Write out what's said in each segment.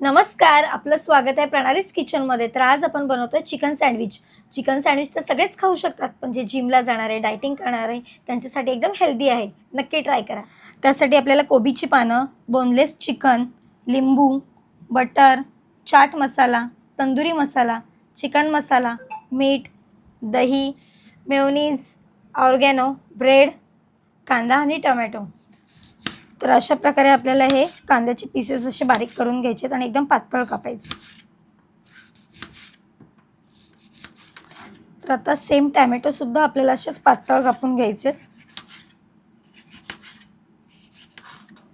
नमस्कार, आपलं स्वागत आहे प्रणालीज किचनमध्ये. तर आज आपण बनवतोय चिकन सँडविच. चिकन सँडविच तर सगळेच खाऊ शकतात, पण जे जिमला जाणारे, डायटिंग करणारे त्यांच्यासाठी एकदम हेल्दी आहे. नक्की ट्राय करा. त्यासाठी आपल्याला कोबीची पानं, बोनलेस चिकन, लिंबू, बटर, चाट मसाला, तंदुरी मसाला, चिकन मसाला, मीठ, दही, मेयोनीज, ऑर्गॅनो, ब्रेड, कांदा आणि टोमॅटो. तर अशा प्रकारे आपल्याला हे कांद्याचे पीसेस असे बारीक करून घ्यायचे आणि एकदम पातळ कापायचे. तर आता सेम टोमॅटोसुद्धा आपल्याला असेच पातळ कापून घ्यायचे.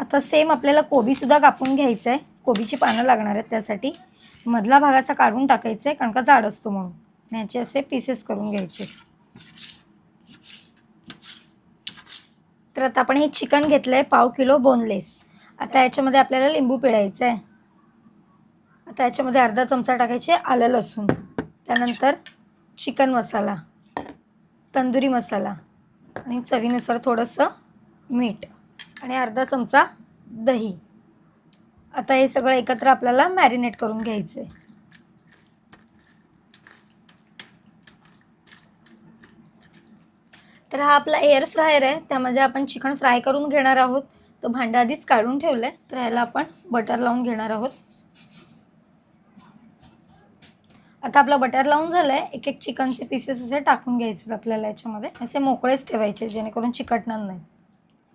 आता सेम आपल्याला कोबीसुद्धा कापून घ्यायचं आहे. कोबीची पानं लागणार आहेत, त्यासाठी मधला भागाचा काढून टाकायचा आहे कारण का जाड असतो म्हणून. आणि याचे असे पीसेस करून घ्यायचे. तर आता आपण हे चिकन घेतलं आहे पाव किलो बोनलेस. आता याच्यामध्ये आपल्याला लिंबू पिळायचं आहे. आता याच्यामध्ये अर्धा चमचा टाकायचे आलं लसूण, त्यानंतर चिकन मसाला, तंदुरी मसाला आणि चवीनुसार थोडंसं मीठ आणि अर्धा चमचा दही. आता हे सगळं एकत्र आपल्याला मॅरिनेट करून घ्यायचं आहे. तर हा आपला एअर फ्रायर आहे, त्यामध्ये आपण चिकन फ्राय करून घेणार आहोत. तो भांडं आधीच काढून ठेवलं आहे. तर ह्याला आपण बटर लावून घेणार आहोत. आता आपला बटर लावून झालं आहे. एक एक चिकनचे पीसेस असे टाकून घ्यायचे आपल्याला याच्यामध्ये. असे मोकळेच ठेवायचे जेणेकरून चिकटणार नाही.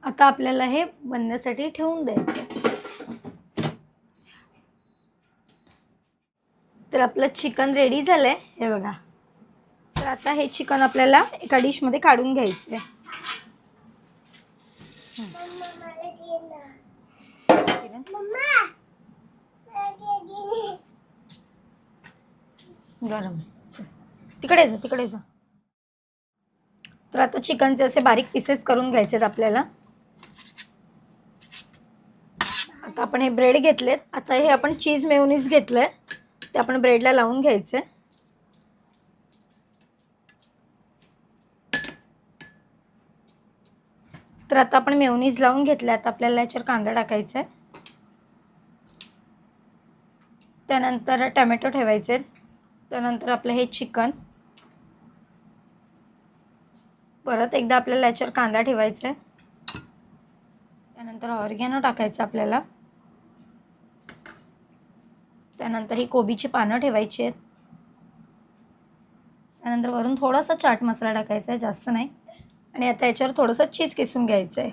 आता आपल्याला हे बनण्यासाठी ठेवून द्यायचं. तर आपलं चिकन रेडी झालं आहे, हे बघा. तर आता हे चिकन आपल्याला एका डिशमध्ये काढून घ्यायचं आहे. गरम तिकडे जा, तिकडे जा. तर आता चिकनचे असे बारीक पीसेस करून घ्यायचे आहेत आपल्याला. आता आपण हे ब्रेड घेतलेत. आता हे आपण चीज मेयोनीज घेतलंय, ते आपण ब्रेडला लावून घ्यायचं. तर आता आपण मेयोनीज लावून घेतलं. आता आपल्याला याच्यावर कांदा टाकायचा आहे, त्यानंतर टोमॅटो ठेवायचे, त्यानंतर आपलं हे चिकन, परत एकदा आपल्याला याच्यावर कांदा ठेवायचा आहे, त्यानंतर ऑर्गॅनो टाकायचं आपल्याला, त्यानंतर ही कोबीची पानं ठेवायची आहेत, त्यानंतर वरून थोडासा चाट मसाला टाकायचा आहे, जास्त नाही. आणि आता याच्यावर थोडंसं चीज किसून घ्यायचं आहे.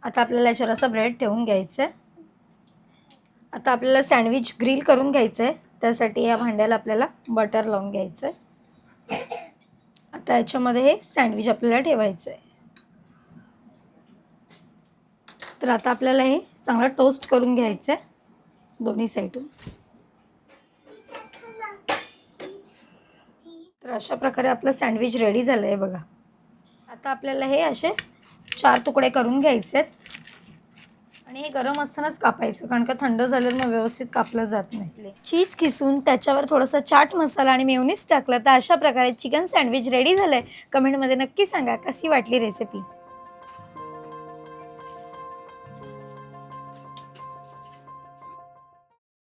आता आपल्याला याच्यावर असं ब्रेड ठेवून घ्यायचं आहे. आता आपल्याला सँडविच ग्रिल करून घ्यायचं आहे, त्यासाठी या भांड्याला आपल्याला बटर लावून घ्यायचं आहे. आता याच्यामध्ये हे सँडविच आपल्याला ठेवायचं आहे. तर आता आपल्याला हे चांगलं टोस्ट करून घ्यायचं आहे दोन्ही साईडून. तर अशा प्रकारे आपलं सँडविच रेडी झालं आहे बघा. आता आपल्याला हे असे 4 तुकडे करून घ्यायचे आहेत आणि हे गरम असतानाच कापायचं कारण का थंड झाल्यावर मग व्यवस्थित कापलं जात नाही. चीज किसून त्याच्यावर थोडासा चाट मसाला आणि मेयोनीज टाकलं तर अशा प्रकारे चिकन सँडविच रेडी झालं आहे. कमेंटमध्ये नक्की सांगा कशी वाटली रेसिपी.